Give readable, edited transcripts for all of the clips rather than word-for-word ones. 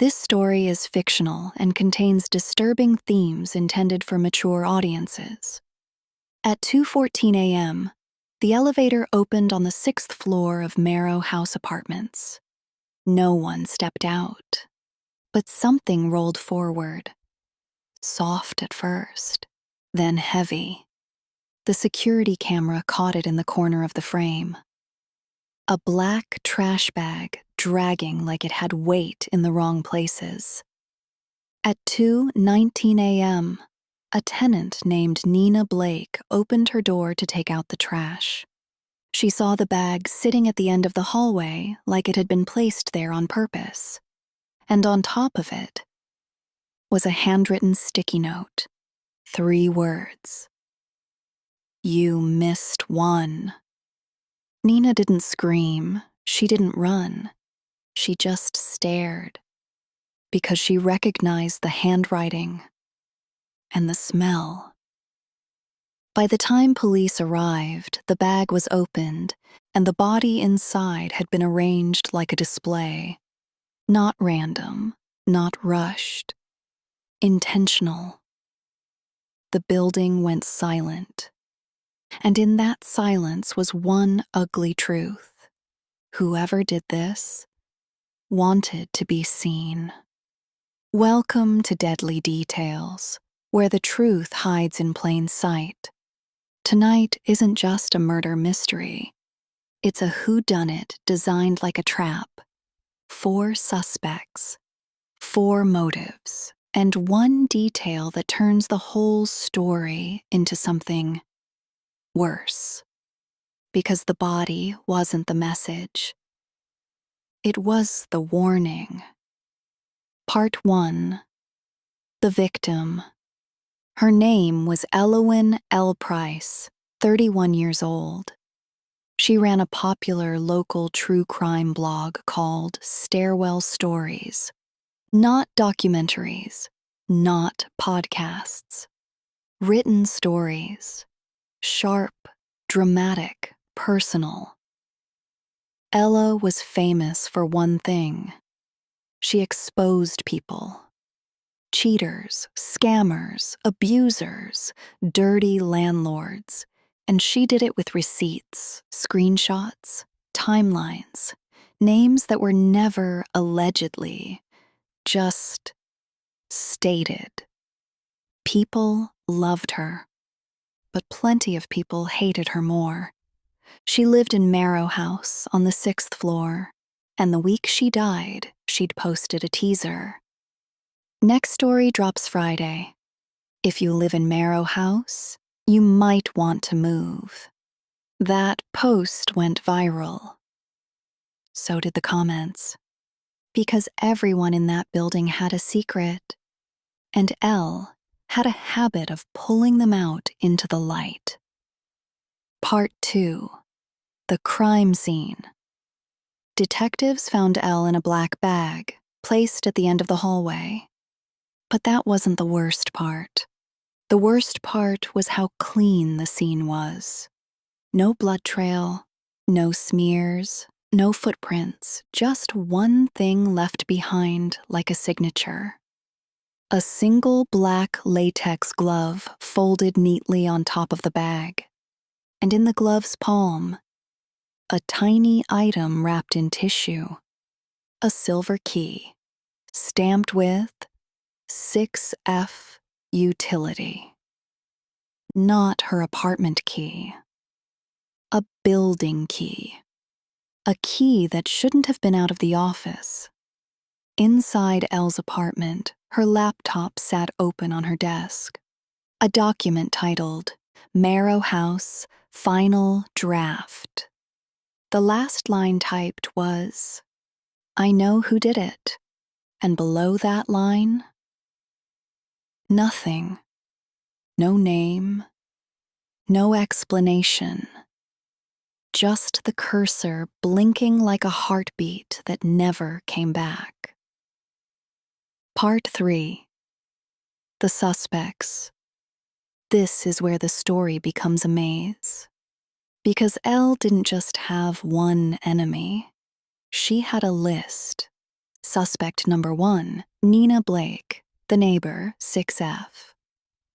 This story is fictional and contains disturbing themes intended for mature audiences. At 2:14 a.m., the elevator opened on the 6th floor of Marrow House Apartments. No one stepped out, but something rolled forward. Soft at first, then heavy. The security camera caught it in the corner of the frame. A black trash bag dragging like it had weight in the wrong places. At 2:19 a.m., a tenant named Nina Blake opened her door to take out the trash. She saw the bag sitting at the end of the hallway like it had been placed there on purpose. And on top of it was a handwritten sticky note. 3 words. "You missed one." Nina didn't scream. She didn't run. She just stared, because she recognized the handwriting and the smell. By the time police arrived, the bag was opened, and the body inside had been arranged like a display. Not random, not rushed. Intentional. The building went silent. And in that silence was one ugly truth. Whoever did this wanted to be seen. Welcome to Deadly Details, where the truth hides in plain sight. Tonight isn't just a murder mystery. It's a whodunit designed like a trap. 4 suspects, 4 motives, and one detail that turns the whole story into something worse. Because the body wasn't the message. It was the warning. Part 1. The victim. Her name was Elowyn L. Price, 31 years old. She ran a popular local true crime blog called Stairwell Stories. Not documentaries, not podcasts. Written stories. Sharp, dramatic, personal. Ella was famous for one thing. She exposed people. Cheaters, scammers, abusers, dirty landlords. And she did it with receipts, screenshots, timelines, names that were never allegedly, just stated. People loved her, but plenty of people hated her more. She lived in Marrow House on the 6th floor, and the week she died, she'd posted a teaser. Next story drops Friday. If you live in Marrow House, you might want to move. That post went viral. So did the comments. Because everyone in that building had a secret, and Elle had a habit of pulling them out into the light. Part 2. The crime scene. Detectives found Elle in a black bag, placed at the end of the hallway. But that wasn't the worst part. The worst part was how clean the scene was. No blood trail, no smears, no footprints, just one thing left behind like a signature. A single black latex glove folded neatly on top of the bag. And in the glove's palm, a tiny item wrapped in tissue. A silver key, stamped with 6F Utility. Not her apartment key. A building key. A key that shouldn't have been out of the office. Inside Elle's apartment, her laptop sat open on her desk. A document titled Marrow House Final Draft. The last line typed was, "I know who did it." And below that line, nothing. No name. No explanation. Just the cursor blinking like a heartbeat that never came back. Part 3. The suspects. This is where the story becomes a maze. Because Elle didn't just have one enemy. She had a list. Suspect number 1, Nina Blake, the neighbor, 6F.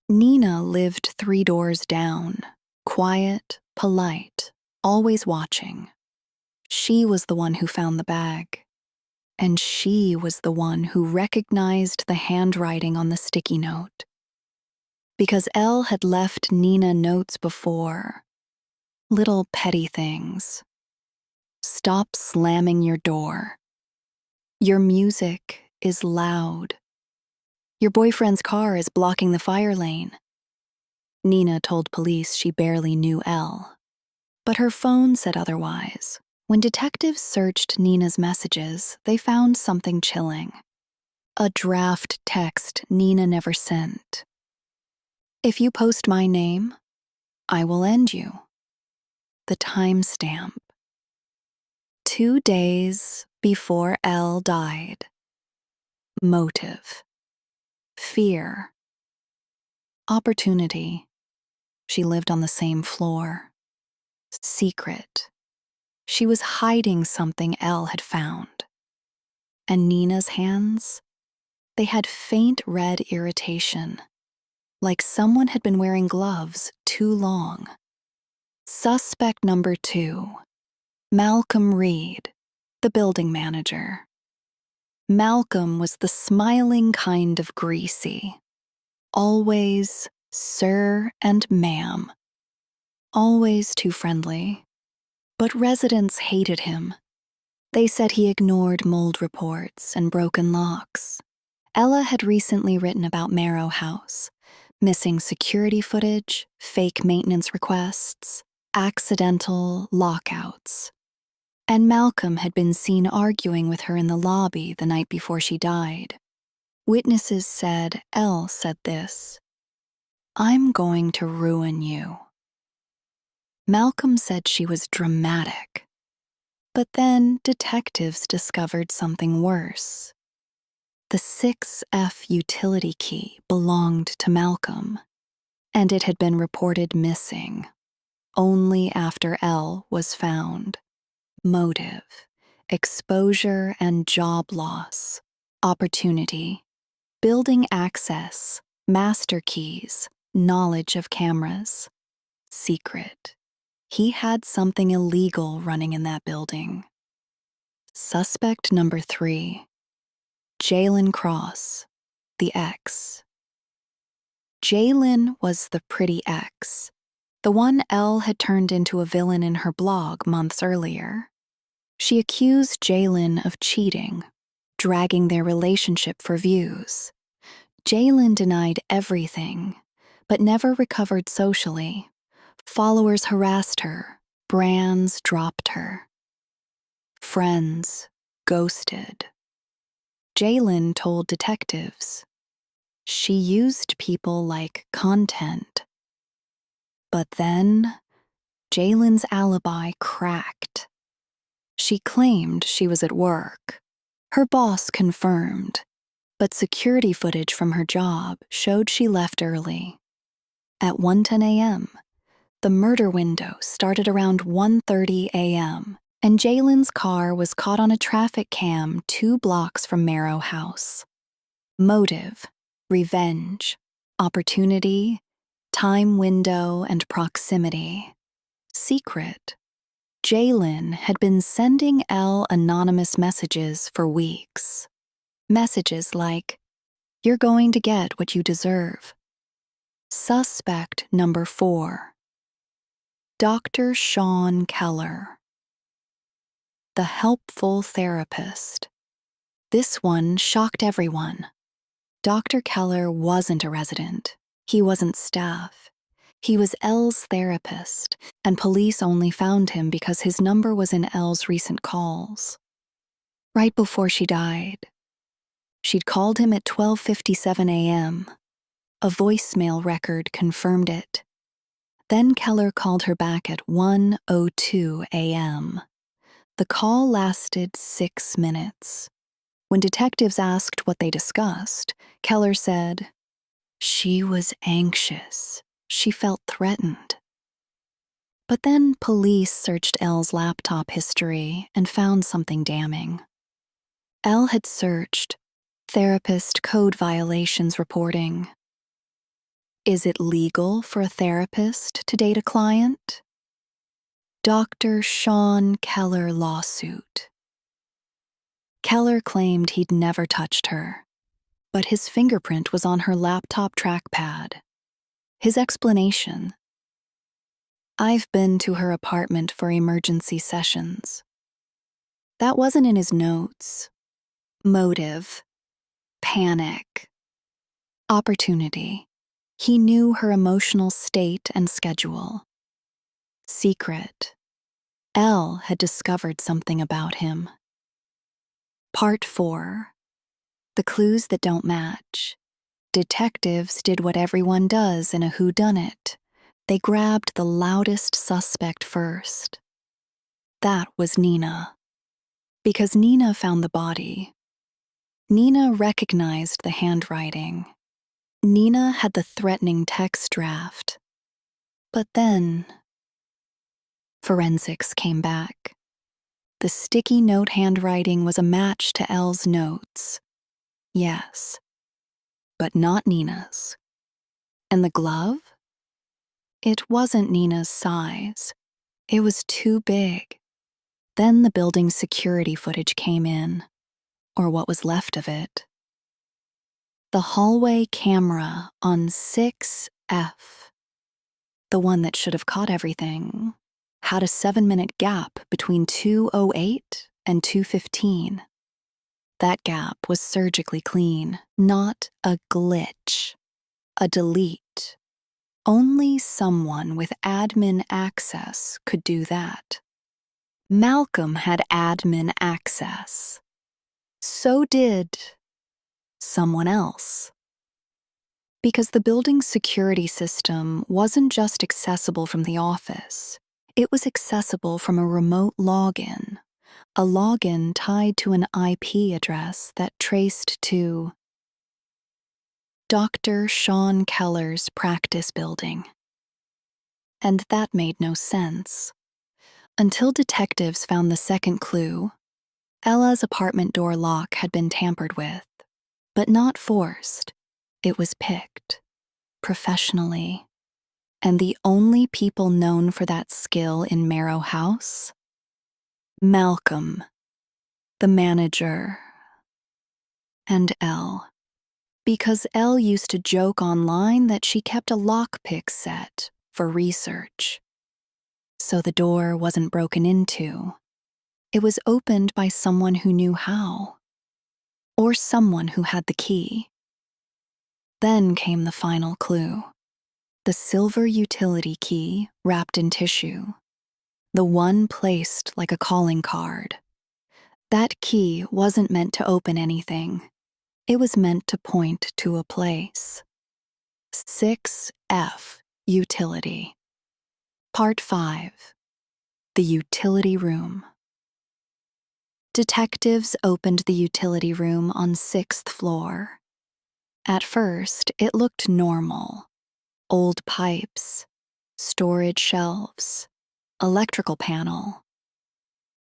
Nina lived 3 doors down, quiet, polite, always watching. She was the one who found the bag. And she was the one who recognized the handwriting on the sticky note. Because Elle had left Nina notes before. Little petty things. Stop slamming your door. Your music is loud. Your boyfriend's car is blocking the fire lane. Nina told police she barely knew Elle. But her phone said otherwise. When detectives searched Nina's messages, they found something chilling. A draft text Nina never sent. If you post my name, I will end you. The timestamp. 2 days before Elle died. Motive. Fear. Opportunity. She lived on the same floor. Secret. She was hiding something Elle had found. And Nina's hands? They had faint red irritation, like someone had been wearing gloves too long. Suspect number 2, Malcolm Reed, the building manager. Malcolm was the smiling kind of greasy. Always sir and ma'am. Always too friendly. But residents hated him. They said he ignored mold reports and broken locks. Ella had recently written about Marrow House, missing security footage, fake maintenance requests, accidental lockouts. And Malcolm had been seen arguing with her in the lobby the night before she died. Witnesses said Elle said this, "I'm going to ruin you." Malcolm said she was dramatic. But then detectives discovered something worse. The 6F utility key belonged to Malcolm, and it had been reported missing only after Elle was found. Motive, exposure and job loss, opportunity, building access, master keys, knowledge of cameras, secret. He had something illegal running in that building. Suspect number 3, Jalen Cross, the ex. Jalen was the pretty ex, the one Elle had turned into a villain in her blog months earlier. She accused Jalen of cheating, dragging their relationship for views. Jalen denied everything, but never recovered socially. Followers harassed her, brands dropped her. Friends ghosted. Jalen told detectives she used people like content. But then, Jalen's alibi cracked. She claimed she was at work. Her boss confirmed, but security footage from her job showed she left early. At 1:10 a.m., the murder window started around 1:30 a.m., and Jalen's car was caught on a traffic cam 2 blocks from Marrow House. Motive, revenge, opportunity, time window, and proximity. Secret. Jalen had been sending Elle anonymous messages for weeks. Messages like, "You're going to get what you deserve." Suspect number 4, Dr. Sean Keller, the helpful therapist. This one shocked everyone. Dr. Keller wasn't a resident. He wasn't staff. He was Elle's therapist, and police only found him because his number was in Elle's recent calls. Right before she died, she'd called him at 12:57 a.m. A voicemail record confirmed it. Then Keller called her back at 1:02 a.m. The call lasted 6 minutes. When detectives asked what they discussed, Keller said, "She was anxious. She felt threatened." But then police searched Elle's laptop history and found something damning. Elle had searched therapist code violations reporting. Is it legal for a therapist to date a client? Dr. Sean Keller lawsuit. Keller claimed he'd never touched her, but his fingerprint was on her laptop trackpad. His explanation: I've been to her apartment for emergency sessions. That wasn't in his notes. Motive, panic, opportunity. He knew her emotional state and schedule. Secret. Elle had discovered something about him. Part 4. The clues that don't match. Detectives did what everyone does in a whodunit. They grabbed the loudest suspect first. That was Nina. Because Nina found the body. Nina recognized the handwriting. Nina had the threatening text draft. But then, forensics came back. The sticky note handwriting was a match to Elle's notes. Yes, but not Nina's. And the glove? It wasn't Nina's size. It was too big. Then the building's security footage came in, or what was left of it. The hallway camera on 6F, the one that should have caught everything, had a 7-minute gap between 2:08 and 2:15. That gap was surgically clean, not a glitch, a delete. Only someone with admin access could do that. Malcolm had admin access. So did someone else. Because the building's security system wasn't just accessible from the office, it was accessible from a remote login, a login tied to an IP address that traced to Dr. Sean Keller's practice building. And that made no sense. Until detectives found the second clue, Ella's apartment door lock had been tampered with, but not forced. It was picked, professionally. And the only people known for that skill in Marrow House? Malcolm, the manager, and Elle. Because Elle used to joke online that she kept a lockpick set for research. So the door wasn't broken into. It was opened by someone who knew how. Or someone who had the key. Then came the final clue. The silver utility key wrapped in tissue. The one placed like a calling card. That key wasn't meant to open anything. It was meant to point to a place. 6F Utility. Part 5. The utility room. Detectives opened the utility room on 6th floor. At first, it looked normal. Old pipes, storage shelves, electrical panel.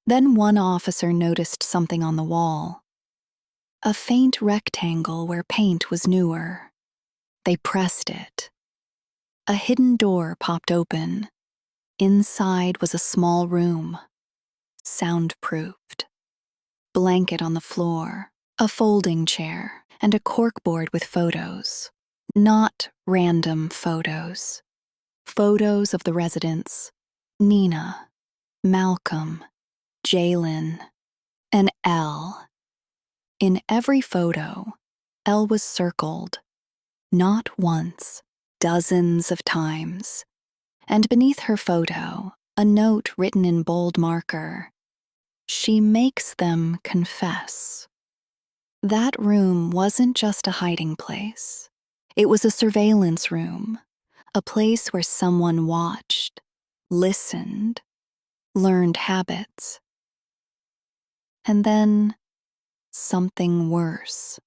Then one officer noticed something on the wall. A faint rectangle where paint was newer. They pressed it. A hidden door popped open. Inside was a small room, soundproofed. Blanket on the floor, a folding chair, and a corkboard with photos. Not random photos. Photos of the residents. Nina, Malcolm, Jalen, and Elle. In every photo, Elle was circled. Not once, dozens of times. And beneath her photo, a note written in bold marker. She makes them confess. That room wasn't just a hiding place. It was a surveillance room, a place where someone watched, listened, learned habits. And then, something worse.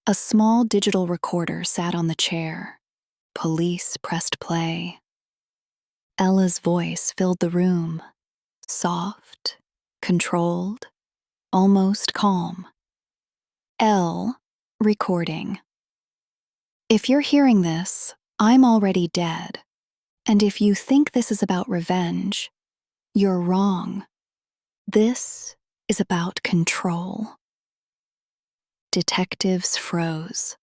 A small digital recorder sat on the chair. Police pressed play. Ella's voice filled the room, soft, controlled. almost calm. L, recording. If you're hearing this, I'm already dead. And if you think this is about revenge, you're wrong. This is about control. Detectives froze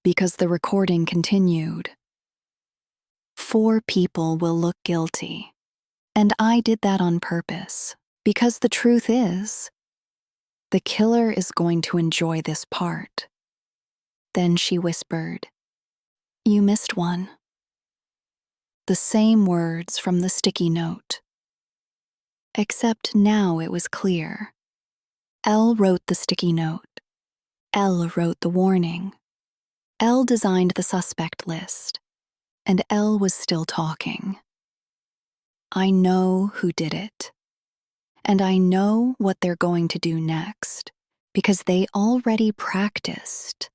because the recording continued. 4 people will look guilty. And I did that on purpose, because the truth is, the killer is going to enjoy this part. Then she whispered, "You missed one." The same words from the sticky note. Except now it was clear. Elle wrote the sticky note. Elle wrote the warning. Elle designed the suspect list. And Elle was still talking. I know who did it. And I know what they're going to do next, because they already practiced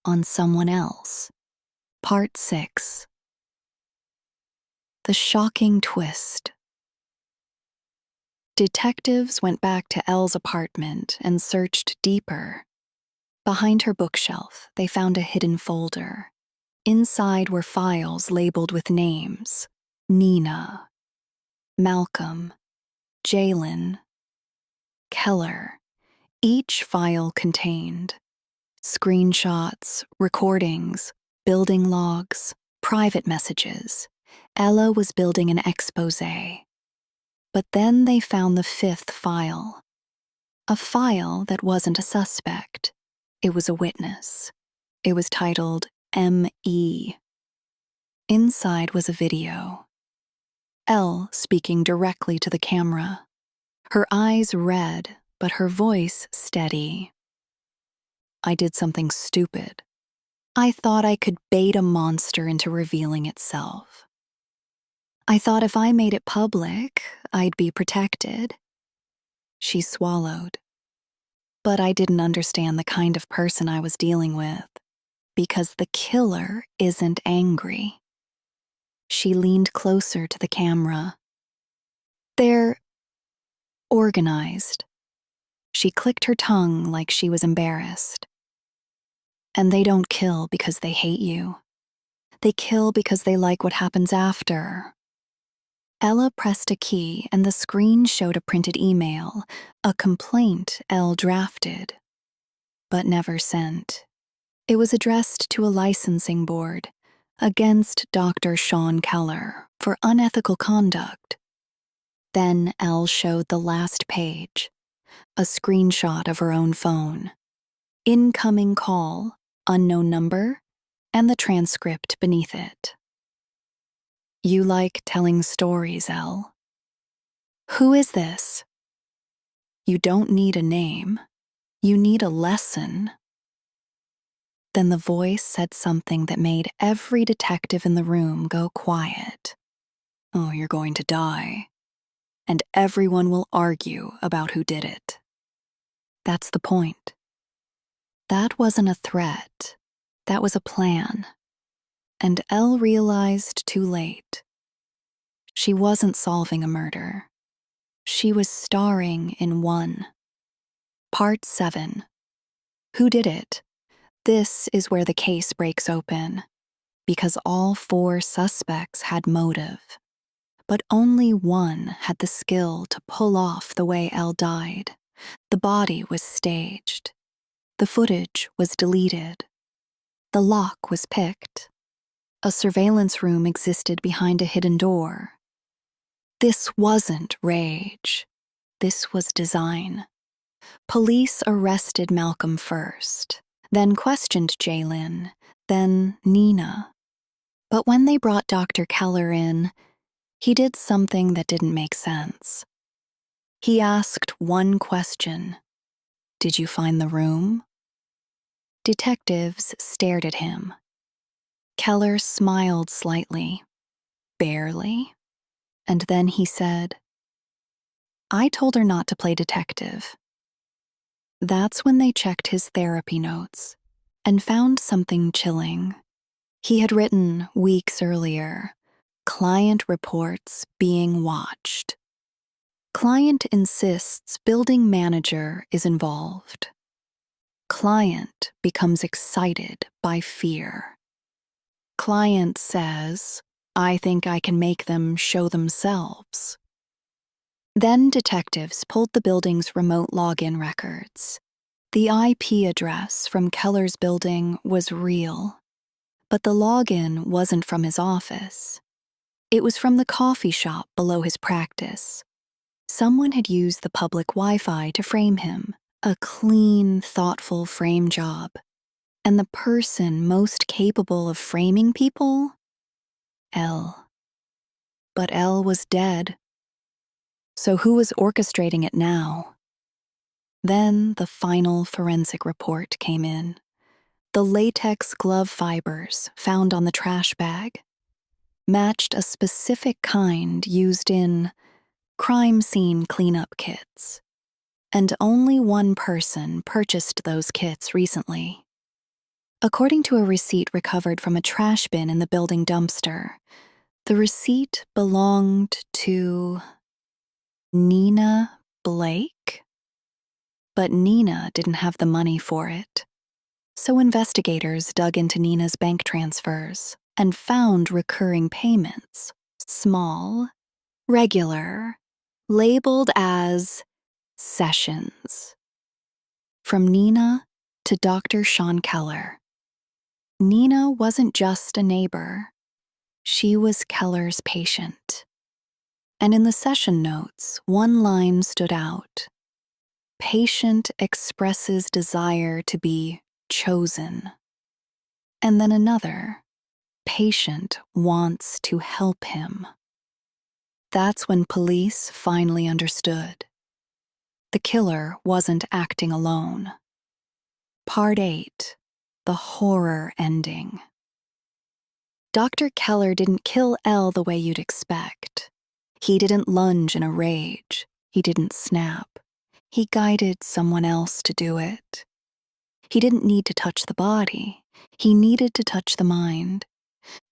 on someone else. Part 6. The shocking twist. Detectives went back to Elle's apartment and searched deeper. Behind her bookshelf, they found a hidden folder. Inside were files labeled with names: Nina, Malcolm, Jalen, Keller. Each file contained screenshots, recordings, building logs, private messages. Ella was building an exposé. But then they found the 5th file. A file that wasn't a suspect. It was a witness. It was titled M.E. Inside was a video. Elle speaking directly to the camera. Her eyes red, but her voice steady. I did something stupid. I thought I could bait a monster into revealing itself. I thought if I made it public, I'd be protected. She swallowed. But I didn't understand the kind of person I was dealing with, because the killer isn't angry. She leaned closer to the camera. They're organized. She clicked her tongue like she was embarrassed. And they don't kill because they hate you. They kill because they like what happens after. Ella pressed a key and the screen showed a printed email, a complaint Elle drafted, but never sent. It was addressed to a licensing board against Dr. Sean Keller for unethical conduct. Then Elle showed the last page, a screenshot of her own phone. Incoming call, unknown number, and the transcript beneath it. You like telling stories, Elle. Who is this? You don't need a name. You need a lesson. Then the voice said something that made every detective in the room go quiet. Oh, you're going to die. And everyone will argue about who did it. That's the point. That wasn't a threat. That was a plan. And Elle realized too late. She wasn't solving a murder. She was starring in one. Part 7. Who did it? This is where the case breaks open, because all 4 suspects had motive, but only one had the skill to pull off the way Elle died. The body was staged. The footage was deleted. The lock was picked. A surveillance room existed behind a hidden door. This wasn't rage. This was design. Police arrested Malcolm first, then questioned Jalen, then Nina. But when they brought Dr. Keller in, he did something that didn't make sense. He asked one question. Did you find the room? Detectives stared at him. Keller smiled slightly, barely, and then he said, I told her not to play detective. That's when they checked his therapy notes and found something chilling. He had written weeks earlier, client reports being watched. Client insists building manager is involved. Client becomes excited by fear. Client says, "I think I can make them show themselves." Then detectives pulled the building's remote login records. The IP address from Keller's building was real, but the login wasn't from his office. It was from the coffee shop below his practice. Someone had used the public Wi-Fi to frame him, a clean, thoughtful frame job. And the person most capable of framing people? Elle. But Elle was dead. So who was orchestrating it now? Then the final forensic report came in. The latex glove fibers found on the trash bag matched a specific kind used in crime scene cleanup kits. And only one person purchased those kits recently. According to a receipt recovered from a trash bin in the building dumpster, the receipt belonged to Nina Blake? But Nina didn't have the money for it. So investigators dug into Nina's bank transfers and found recurring payments, small, regular, labeled as sessions. From Nina to Dr. Sean Keller. Nina wasn't just a neighbor. She was Keller's patient. And in the session notes, one line stood out. Patient expresses desire to be chosen. And then another. Patient wants to help him. That's when police finally understood. The killer wasn't acting alone. Part 8. The horror ending. Dr. Keller didn't kill Elle the way you'd expect. He didn't lunge in a rage. He didn't snap. He guided someone else to do it. He didn't need to touch the body. He needed to touch the mind.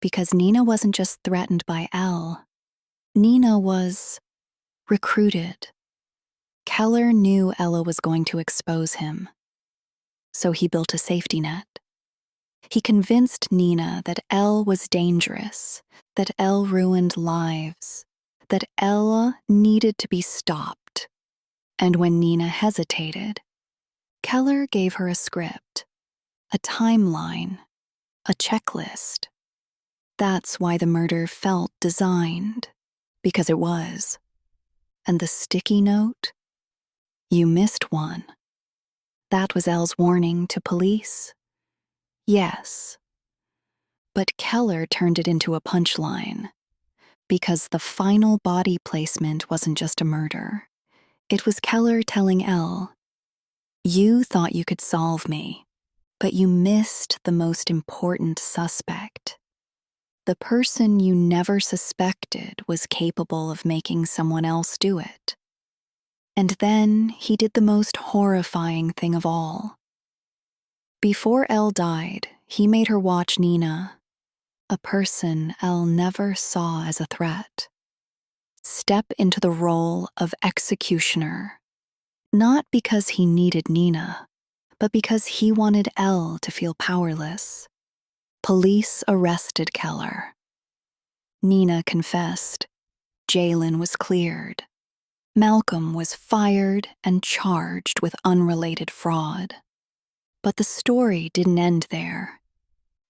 Because Nina wasn't just threatened by Elle. Nina was recruited. Keller knew Ella was going to expose him. So he built a safety net. He convinced Nina that Elle was dangerous, that Elle ruined lives, that Ella needed to be stopped. And when Nina hesitated, Keller gave her a script, a timeline, a checklist. That's why the murder felt designed, because it was. And the sticky note? You missed one. That was Elle's warning to police. Yes. But Keller turned it into a punchline, because the final body placement wasn't just a murder. It was Keller telling Elle, "You thought you could solve me, but you missed the most important suspect. The person you never suspected was capable of making someone else do it." And then he did the most horrifying thing of all. Before Elle died, he made her watch Nina, a person Elle never saw as a threat, step into the role of executioner, not because he needed Nina, but because he wanted Elle to feel powerless. Police arrested Keller. Nina confessed. Jalen was cleared. Malcolm was fired and charged with unrelated fraud. But the story didn't end there,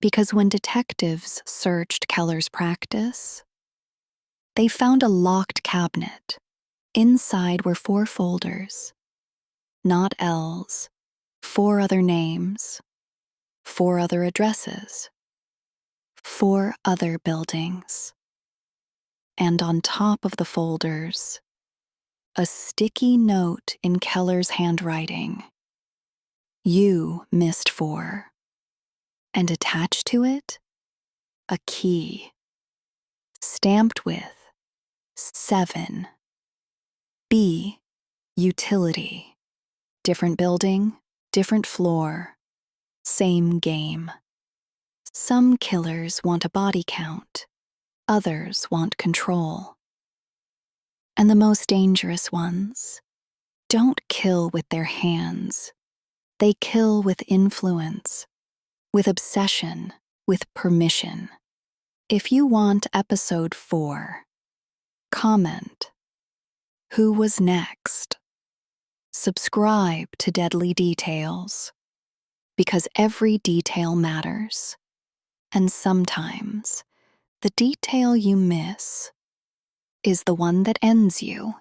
because when detectives searched Keller's practice, they found a locked cabinet. Inside were 4 folders, not L's, 4 other names, 4 other addresses, 4 other buildings. And on top of the folders, a sticky note in Keller's handwriting. You missed 4. And attached to it, a key, stamped with 7. B, utility. Different building, different floor, same game. Some killers want a body count, others want control. And the most dangerous ones don't kill with their hands. They kill with influence, with obsession, with permission. If you want episode 4, comment, "Who was next?" Subscribe to Deadly Details, because every detail matters. And sometimes, the detail you miss is the one that ends you.